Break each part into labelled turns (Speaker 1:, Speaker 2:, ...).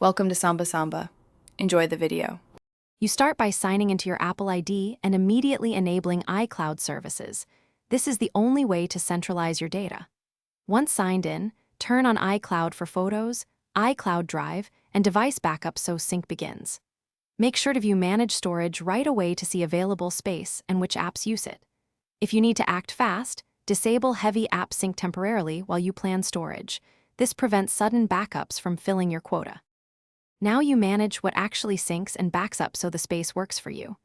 Speaker 1: Welcome to Samba Samba. Enjoy the video.
Speaker 2: You start by signing into your Apple ID and immediately enabling iCloud services. This is the only way to centralize your data. Once signed in, turn on iCloud for photos, iCloud Drive, and device backup so sync begins. Make sure to view Manage Storage right away to see available space and which apps use it. If you need to act fast, disable Heavy App Sync temporarily while you plan storage. This prevents sudden backups from filling your quota. Now you manage what actually syncs and backs up so the space works for you.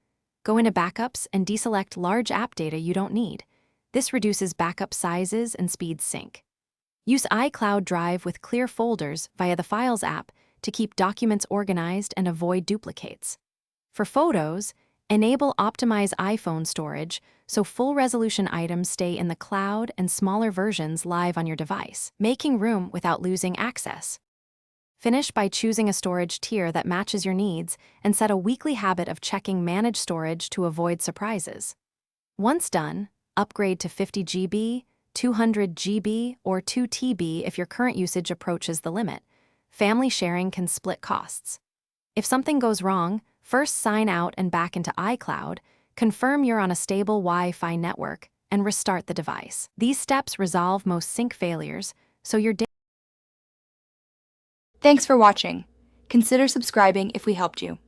Speaker 2: Go into Backups and deselect large app data you don't need. This reduces backup sizes and speeds sync. Use iCloud Drive with clear folders via the Files app to keep documents organized and avoid duplicates. For photos, enable Optimize iPhone storage so full-resolution items stay in the cloud and smaller versions live on your device, making room without losing access. Finish by choosing a storage tier that matches your needs and set a weekly habit of checking Manage Storage to avoid surprises. Once done, upgrade to 50 GB, 200 GB, or 2 TB if your current usage approaches the limit. Family sharing can split costs. If something goes wrong, first sign out and back into iCloud, confirm you're on a stable Wi-Fi network, and restart the device. These steps resolve most sync failures, so your data.
Speaker 1: Thanks for watching. Consider subscribing if we helped you.